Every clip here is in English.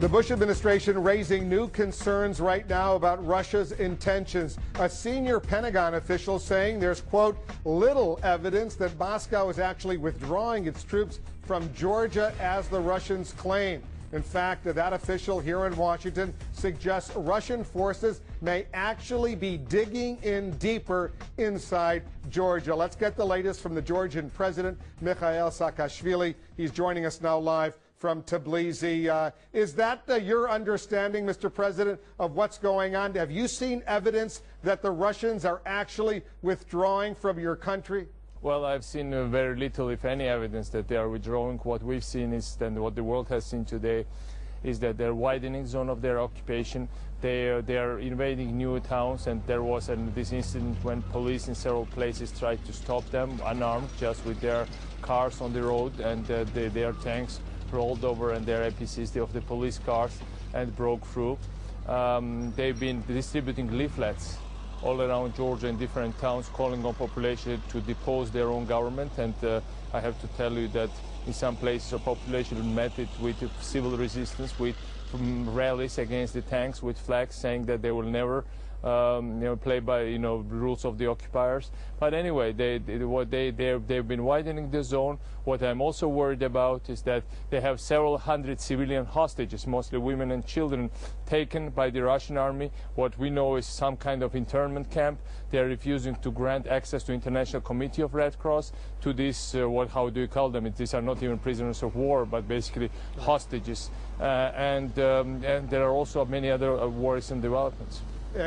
The Bush administration raising new concerns right now about Russia's intentions. A senior Pentagon official saying there's, quote, little evidence that Moscow is actually withdrawing its troops from Georgia as the Russians claim. In fact, that official here in Washington suggests Russian forces may actually be digging in deeper inside Georgia. Let's get the latest from the Georgian president, Mikhail Saakashvili. He's joining us now live from Tbilisi. Is that your understanding, Mr. President, of what's going on? Have you seen evidence that the Russians are actually withdrawing from your country? Well, I've seen very little, if any, evidence that they are withdrawing. What we've seen is, and what the world has seen today, is that they're widening zone of their occupation. They are invading new towns, and there was this incident when police in several places tried to stop them, unarmed, just with their cars on the road, and their tanks rolled over, and their APCs of the police cars, and broke through. They've been distributing leaflets all around Georgia in different towns, calling on population to depose their own government. And I have to tell you that in some places the population met it with civil resistance, with rallies against the tanks, with flags saying that they will never play by rules of the occupiers. But anyway, they've been widening the zone. What I'm also worried about is that they have several hundred civilian hostages, mostly women and children, taken by the Russian army. What we know is some kind of internment camp. They are refusing to grant access to International Committee of Red Cross, to this, how do you call them? These are not even prisoners of war, but basically hostages. And there are also many other worrisome developments.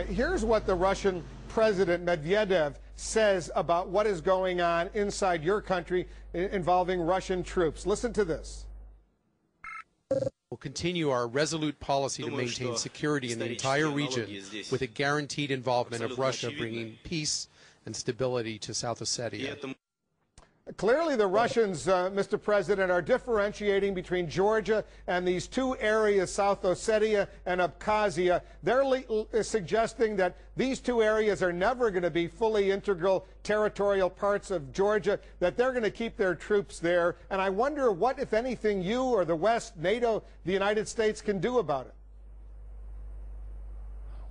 Here's what the Russian President Medvedev says about what is going on inside your country involving Russian troops. Listen to this. We'll continue our resolute policy to maintain security in the entire region with a guaranteed involvement of Russia, bringing peace and stability to South Ossetia. Clearly, the Russians, Mr. President, are differentiating between Georgia and these two areas, South Ossetia and Abkhazia. They're suggesting that these two areas are never going to be fully integral territorial parts of Georgia, that they're going to keep their troops there. And I wonder what, if anything, you or the West, NATO, the United States can do about it.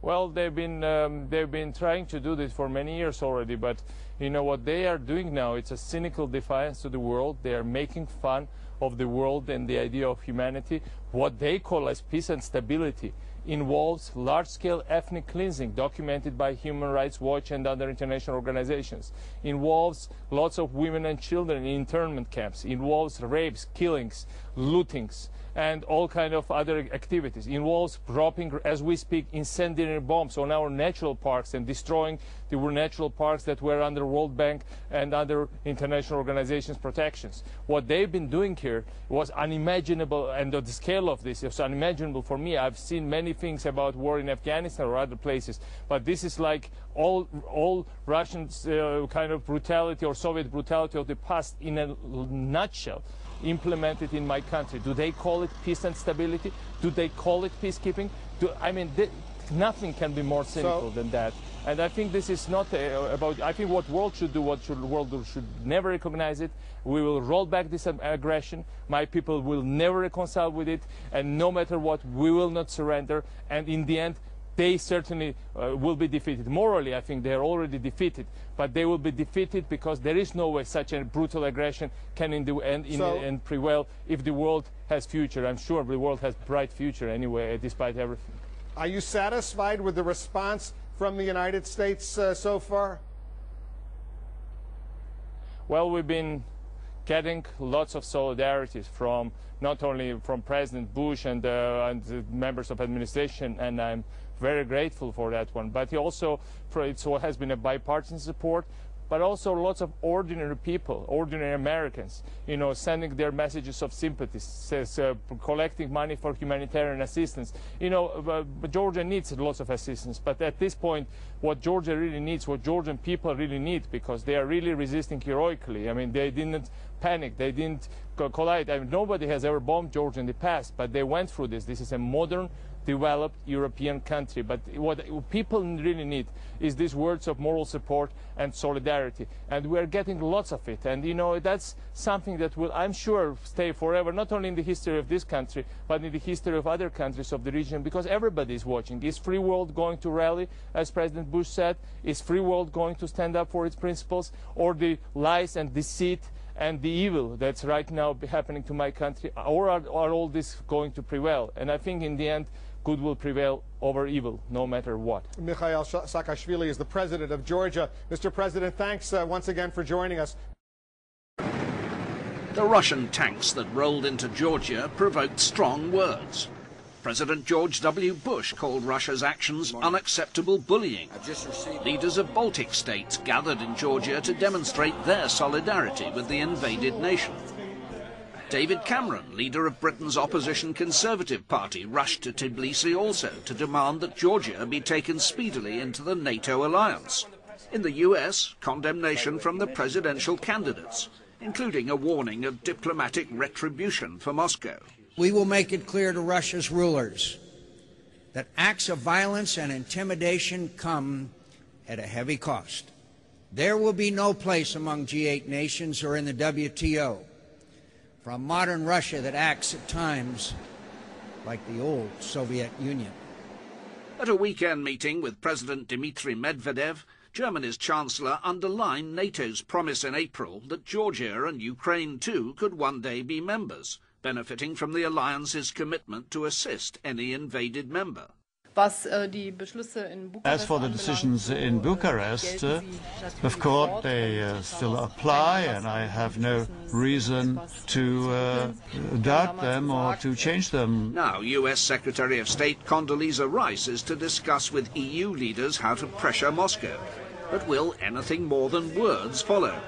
Well, they've been trying to do this for many years already, but you know what they are doing now? It's a cynical defiance to the world. They are making fun of the world and the idea of humanity. What they call as peace and stability involves large-scale ethnic cleansing documented by Human Rights Watch and other international organizations, involves lots of women and children in internment camps, involves rapes, killings, lootings, and all kind of other activities. Involves dropping, as we speak, incendiary bombs on our natural parks and destroying the natural parks that were under World Bank and other international organizations' protections. What they've been doing here was unimaginable, and the scale of this is unimaginable for me. I've seen many things about war in Afghanistan or other places, but this is like all Russian kind of brutality or Soviet brutality of the past in a nutshell, implemented in my country. Do they call it peace and stability? Do they call it peacekeeping? Nothing can be more cynical than that. And I think this is not about, I think what world should do, the world should never recognize it. We will roll back this aggression. My people will never reconcile with it. And no matter what, we will not surrender. And in the end, they certainly will be defeated. Morally, I think they are already defeated, but they will be defeated because there is no way such a brutal aggression can in the end prevail if the world has future. I'm sure the world has bright future anyway, despite everything. Are you satisfied with the response from the United States so far? Well, we've been getting lots of solidarities from not only from President Bush and the members of administration, and I'm very grateful for that one, but also it has been a bipartisan support, but also lots of ordinary people, ordinary Americans, sending their messages of sympathy, collecting money for humanitarian assistance. Georgia needs lots of assistance, but at this point, what Georgia really needs, what Georgian people really need, because they are really resisting heroically. I mean, they didn't panic, they didn't collide. I mean, nobody has ever bombed Georgia in the past, but they went through this. This is a modern, developed European country. But what people really need is these words of moral support and solidarity. And we're getting lots of it. And, you know, that's something that will, I'm sure, stay forever, not only in the history of this country, but in the history of other countries of the region, because everybody is watching. Is free world going to rally, as President Bush said? Is free world going to stand up for its principles? Or the lies and deceit and the evil that's right now happening to my country? Or are all this going to prevail? And I think in the end, good will prevail over evil, no matter what. Mikhail Saakashvili is the president of Georgia. Mr. President, thanks once again for joining us. The Russian tanks that rolled into Georgia provoked strong words. President George W. Bush called Russia's actions unacceptable bullying. Leaders of Baltic states gathered in Georgia to demonstrate their solidarity with the invaded nation. David Cameron, leader of Britain's opposition Conservative Party, rushed to Tbilisi also to demand that Georgia be taken speedily into the NATO alliance. In the US, condemnation from the presidential candidates, including a warning of diplomatic retribution for Moscow. We will make it clear to Russia's rulers that acts of violence and intimidation come at a heavy cost. There will be no place among G8 nations or in the WTO for a modern Russia that acts at times like the old Soviet Union. At a weekend meeting with President Dmitry Medvedev, Germany's Chancellor underlined NATO's promise in April that Georgia and Ukraine too could one day be members, benefiting from the alliance's commitment to assist any invaded member. As for the decisions in Bucharest, of course, they still apply, and I have no reason to doubt them or to change them. Now, US Secretary of State Condoleezza Rice is to discuss with EU leaders how to pressure Moscow. But will anything more than words follow?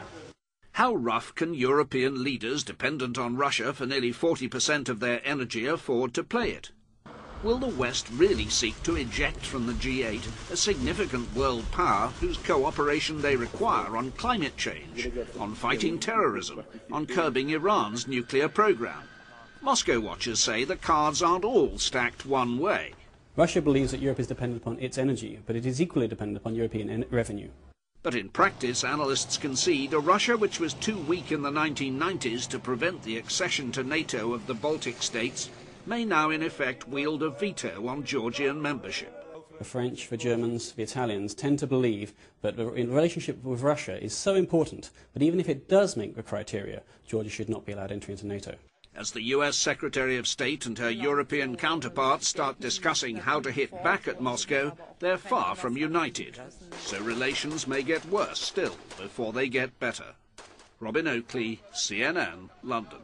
How rough can European leaders dependent on Russia for nearly 40% of their energy afford to play it? Will the West really seek to eject from the G8 a significant world power whose cooperation they require on climate change, on fighting terrorism, on curbing Iran's nuclear program? Moscow watchers say the cards aren't all stacked one way. Russia believes that Europe is dependent upon its energy, but it is equally dependent upon European revenue. But in practice, analysts concede a Russia which was too weak in the 1990s to prevent the accession to NATO of the Baltic states may now in effect wield a veto on Georgian membership. The French, the Germans, the Italians tend to believe that the relationship with Russia is so important that even if it does make the criteria, Georgia should not be allowed entry into NATO. As the US Secretary of State and her European counterparts start discussing how to hit back at Moscow, they're far from united. So relations may get worse still before they get better. Robin Oakley, CNN, London.